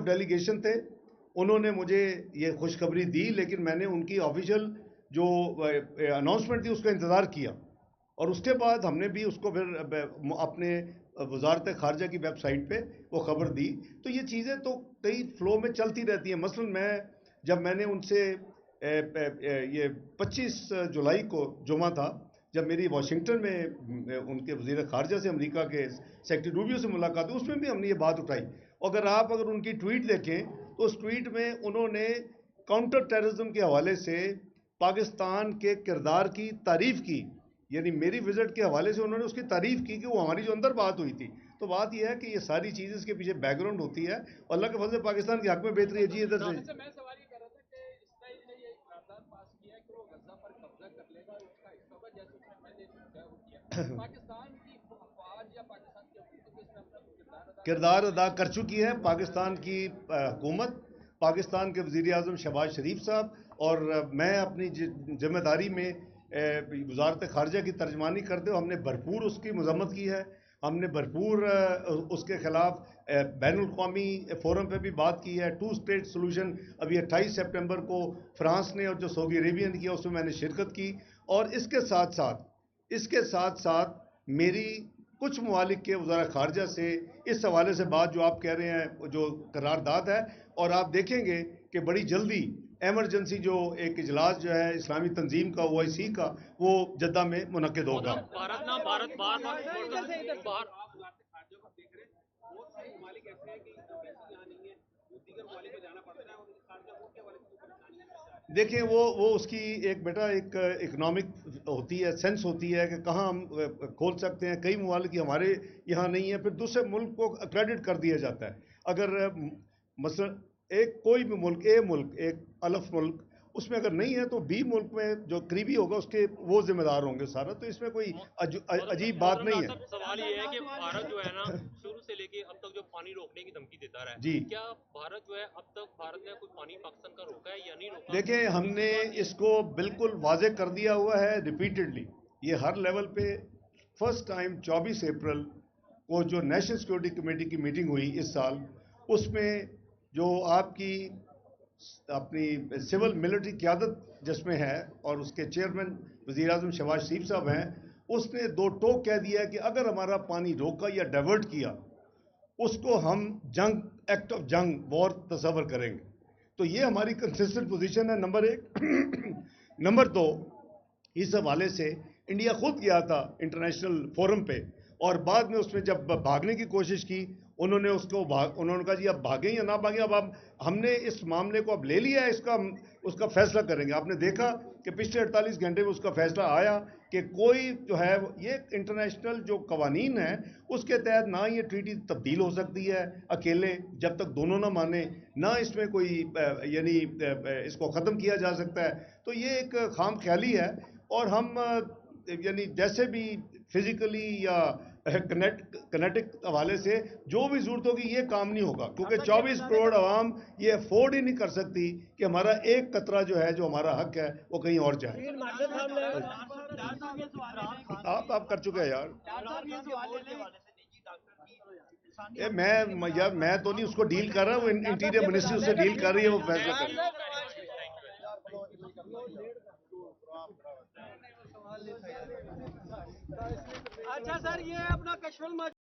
Delegation थे, उन्होंने मुझे ये खुशखबरी दी, लेकिन मैंने उनकी ऑफिशियल जो अनाउंसमेंट थी उसका इंतज़ार किया, और उसके बाद हमने भी उसको फिर अपने वजारत खारजा की वेबसाइट पे वो खबर दी। तो ये चीज़ें तो कई फ्लो में चलती रहती हैं। मसलन जब मैंने उनसे ये 25 जुलाई को जुमा था, जब मेरी वाशिंगटन में उनके वज़ीर खारजा से अमेरिका के सेक्रेटरी रूबियो से मुलाकात हुई, उसमें भी हमने ये बात उठाई। अगर उनकी ट्वीट देखें तो उस ट्वीट में उन्होंने काउंटर टेररिज्म के हवाले से पाकिस्तान के किरदार की तारीफ़ की, यानी मेरी विजिट के हवाले से उन्होंने उसकी तारीफ़ की कि वो हमारी जो अंदर बात हुई थी। तो बात यह है कि ये सारी चीज़ें इसके पीछे बैकग्राउंड होती है, और अल्लाह के फजल से पाकिस्तान के हक में बेहतरी है। जी, इधर से किरदार अदा कर चुकी है पाकिस्तान की हुकूमत, पाकिस्तान के वज़ीर आज़म शहबाज शरीफ साहब, और मैं अपनी जिम्मेदारी में वजारत खारजा की तर्जमानी करते हुए हमने भरपूर उसकी मजम्मत की है। हमने भरपूर उसके खिलाफ बैनुल-अक़वामी फोरम पे भी बात की है। 2 स्टेट सोल्यूशन अभी 28 सितंबर को फ्रांस ने और जो सऊदी अरेबिया ने किया, उसमें मैंने शिरकत की। और इसके साथ साथ मेरी कुछ ममालिक के वज़ारा खारजा से इस हवाले से बात जो आप कह रहे हैं, जो करारदाद है, और आप देखेंगे कि बड़ी जल्दी एमरजेंसी जो एक इजलास जो है इस्लामी तंजीम का, OIC का, वो जद्दा में मुनक्किद होगा। देखिए, वो उसकी एक बेटा एक इकोनॉमिक होती है, सेंस होती है कि कहाँ हम खोल सकते हैं। कई ममालिक हमारे यहाँ नहीं है, फिर दूसरे मुल्क को क्रेडिट कर दिया जाता है। अगर मसलन कोई भी मुल्क, एक अलफ मुल्क, उसमें अगर नहीं है तो बी मुल्क में जो करीबी होगा उसके वो जिम्मेदार होंगे सारा। तो इसमें कोई अजीब बात नहीं है। सवाल ये है कि भारत जो है ना, शुरू से लेके अब तक जो पानी रोकने की धमकी देता रहा है, जी, क्या भारत जो है अब तक भारत ने कोई पानी पाकिस्तान का रोका है या नहीं रोका? देखें, हमने इसको बिल्कुल वाजे कर दिया हुआ है रिपीटेडली, ये हर लेवल पे। फर्स्ट टाइम 24 अप्रैल को जो नेशनल सिक्योरिटी कमेटी की मीटिंग हुई इस साल, उसमें जो आपकी अपनी सिविल मिलिट्री क़यादत जिसमें है और उसके चेयरमैन वज़ीर आज़म शहबाज शरीफ साहब हैं, उसने 2 टोक कह दिया है कि अगर हमारा पानी रोका या डाइवर्ट किया, उसको हम एक्ट ऑफ जंग, वॉर तस्वर करेंगे। तो ये हमारी कंसिस्टेंट पोजीशन है, नंबर 1। नंबर 2, इस हवाले से इंडिया खुद गया था इंटरनेशनल फोरम पे, और बाद में उसमें जब भागने की कोशिश की, उन्होंने कहा जी अब भागें या ना भागें, अब हमने इस मामले को अब ले लिया है, उसका फैसला करेंगे। आपने देखा कि पिछले 48 घंटे में उसका फैसला आया कि कोई जो है, ये इंटरनेशनल जो कवानीन है उसके तहत ना ये ट्रीटी तब्दील हो सकती है अकेले, जब तक दोनों ना माने, ना इसमें कोई यानी इसको ख़त्म किया जा सकता है। तो ये एक खाम ख्याली है, और हम यानी जैसे भी फिजिकली या कनेटिक हवाले से जो भी जरूरत होगी, ये काम नहीं होगा, क्योंकि 24 करोड़ आवाम ये अफोर्ड ही नहीं कर सकती कि हमारा एक कतरा जो है, जो हमारा हक है, वो कहीं और जाए। आप कर चुके हैं यार। मैं तो नहीं उसको डील कर रहा, वो इंटीरियर मिनिस्ट्री उससे डील कर रही है, वो फैसला कर रही है। अच्छा सर, ये अपना कश्मीर